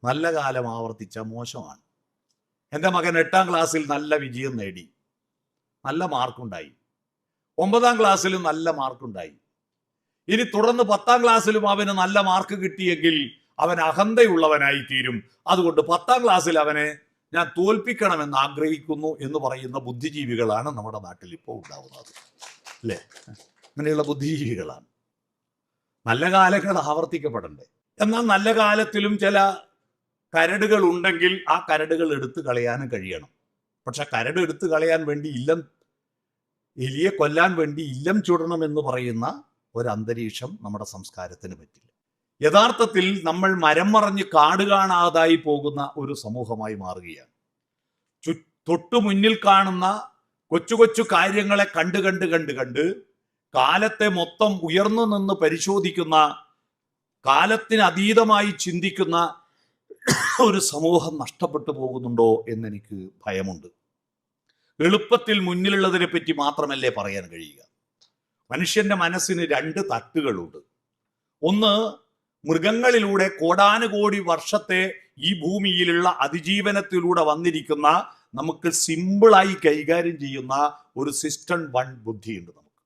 നല്ല കാലം ആവർത്തിച്ച മോശമാണ്. എൻ്റെ മകൻ 8ാം ക്ലാസ്സിൽ നല്ല വിജയം നേടി, നല്ല മാർക്കുണ്ടായി. 9ാം ക്ലാസ്സിലും നല്ല മാർക്കുണ്ടായി. ഇനി തുടർന്ന് 10ാം ക്ലാസ്സിലും അവന് നല്ല മാർക്ക് കിട്ടിയെങ്കിൽ അവൻ അഹന്തയുള്ളവനായി തീരും. അതുകൊണ്ട് 10ാം ക്ലാസ്സിൽ അവനെ ഞാൻ തോൽപ്പിക്കണമെന്ന് ആഗ്രഹിക്കുന്നു എന്ന് പറയുന്ന ബുദ്ധിജീവികളാണ് നമ്മുടെ നാട്ടിൽ ഇപ്പോൾ ഉണ്ടാവുന്നത്, അല്ലേ? അങ്ങനെയുള്ള ബുദ്ധിജീവികളാണ്. നല്ല കാലങ്ങൾ ആവർത്തിക്കപ്പെടണ്ടേ? എന്നാൽ നല്ല കാലത്തിലും ചില കരടുകൾ ഉണ്ടെങ്കിൽ ആ കരടുകൾ എടുത്തു കളയാനും കഴിയണം. പക്ഷെ കരട് എടുത്തു കളയാൻ വേണ്ടി എലിയെ കൊല്ലാൻ വേണ്ടി ഇല്ലം ചുടണം എന്ന് പറയുന്ന ഒരു അന്തരീക്ഷം നമ്മുടെ സംസ്കാരത്തിന് പറ്റില്ല. യഥാർത്ഥത്തിൽ നമ്മൾ മരം മറഞ്ഞ് കാട് കാണാതായി പോകുന്ന ഒരു സമൂഹമായി മാറുകയാണ്. തൊട്ടു മുന്നിൽ കാണുന്ന കൊച്ചു കൊച്ചു കാര്യങ്ങളെ കണ്ട് കാലത്തെ മൊത്തം ഉയർന്നു നിന്ന് പരിശോധിക്കുന്ന, കാലത്തിന് അതീതമായി ചിന്തിക്കുന്ന ഒരു സമൂഹം നഷ്ടപ്പെട്ടു പോകുന്നുണ്ടോ എന്നെനിക്ക് ഭയമുണ്ട്. എളുപ്പത്തിൽ മുന്നിലുള്ളതിനെ പറ്റി മാത്രമല്ലേ പറയാൻ കഴിയുക. മനുഷ്യന്റെ മനസ്സിന് 2 തട്ടുകളുണ്ട്. ഒന്ന്, മൃഗങ്ങളിലൂടെ കോടാനുകോടി വർഷത്തെ ഈ ഭൂമിയിലുള്ള അതിജീവനത്തിലൂടെ വന്നിരിക്കുന്ന, നമുക്ക് സിമ്പിളായി കൈകാര്യം ചെയ്യുന്ന ഒരു സിസ്റ്റം 1 ബുദ്ധിയുണ്ട് നമുക്ക്.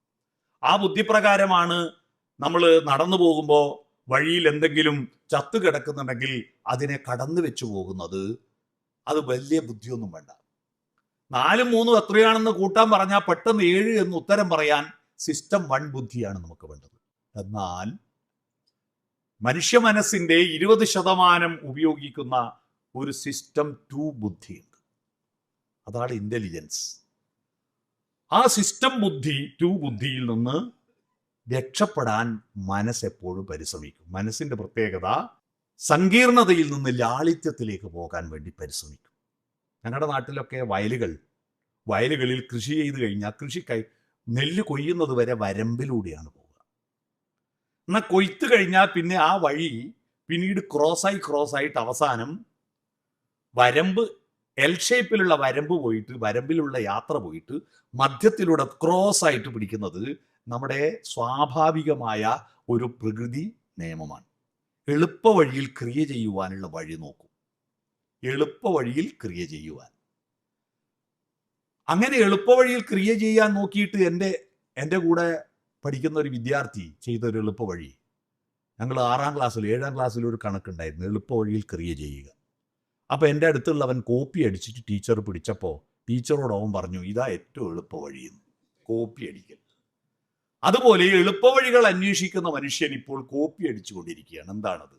ആ ബുദ്ധിപ്രകാരമാണ് നമ്മൾ നടന്നു പോകുമ്പോൾ വഴിയിൽ എന്തെങ്കിലും ചത്തു കിടക്കുന്നുണ്ടെങ്കിൽ അതിനെ കടന്നു വെച്ചു പോകുന്നത്. അത് വലിയ ബുദ്ധിയൊന്നും വേണ്ട. 4ഉം 3ഉം എത്രയാണെന്ന് കൂട്ടാൻ പറഞ്ഞാൽ പെട്ടെന്ന് 7 എന്ന് ഉത്തരം പറയാൻ സിസ്റ്റം 1 ബുദ്ധിയാണ് നമുക്ക് വേണ്ടത്. എന്നാൽ മനുഷ്യ മനസ്സിന്റെ 20% ഉപയോഗിക്കുന്ന ഒരു സിസ്റ്റം 2 ബുദ്ധിയുണ്ട്. അതാണ് ഇന്റലിജൻസ്. ആ സിസ്റ്റം 2 ബുദ്ധിയിൽ നിന്ന് രക്ഷപ്പെടാൻ മനസ്സെപ്പോഴും പരിശ്രമിക്കും. മനസ്സിന്റെ പ്രത്യേകത സങ്കീർണതയിൽ നിന്ന് ലാളിത്യത്തിലേക്ക് പോകാൻ വേണ്ടി പരിശ്രമിക്കും. ഞങ്ങളുടെ നാട്ടിലൊക്കെ വയലുകളിൽ കൃഷി ചെയ്ത് കഴിഞ്ഞാൽ നെല്ല് കൊയ്യുന്നത് വരെ വരമ്പിലൂടെയാണ് പോവുക. എന്നാൽ കൊയ്ത്ത് കഴിഞ്ഞാൽ പിന്നെ ആ വഴി പിന്നീട് ക്രോസായിട്ട് അവസാനം എൽ ഷേപ്പിലുള്ള വരമ്പിലുള്ള യാത്ര പോയിട്ട് മധ്യത്തിലൂടെ ക്രോസായിട്ട് പിടിക്കുന്നത് നമ്മുടെ സ്വാഭാവികമായ ഒരു പ്രകൃതി നിയമമാണ്. എളുപ്പ വഴിയിൽ ക്രിയ ചെയ്യുവാനുള്ള വഴി നോക്കും. എളുപ്പ വഴിയിൽ ക്രിയ ചെയ്യുവാൻ. അങ്ങനെ എളുപ്പ വഴിയിൽ ക്രിയ ചെയ്യാൻ നോക്കിയിട്ട് എൻ്റെ കൂടെ പഠിക്കുന്ന ഒരു വിദ്യാർത്ഥി ചെയ്തൊരു എളുപ്പ വഴി, ഞങ്ങൾ 6ാം ക്ലാസ്സിൽ 7ാം ക്ലാസ്സിൽ ഒരു കണക്കുണ്ടായിരുന്നു, എളുപ്പ വഴിയിൽ ക്രിയ ചെയ്യുക. അപ്പം എൻ്റെ അടുത്തുള്ളവൻ കോപ്പി അടിച്ചിട്ട് ടീച്ചർ പിടിച്ചപ്പോൾ ടീച്ചറോട് അവൻ പറഞ്ഞു, ഇതാ ഏറ്റവും എളുപ്പ വഴിയെന്ന്. കോപ്പി അടിക്കൽ. അതുപോലെ എളുപ്പവഴികൾ അന്വേഷിക്കുന്ന മനുഷ്യൻ ഇപ്പോൾ കോപ്പി അടിച്ചുകൊണ്ടിരിക്കുകയാണ്. എന്താണത്?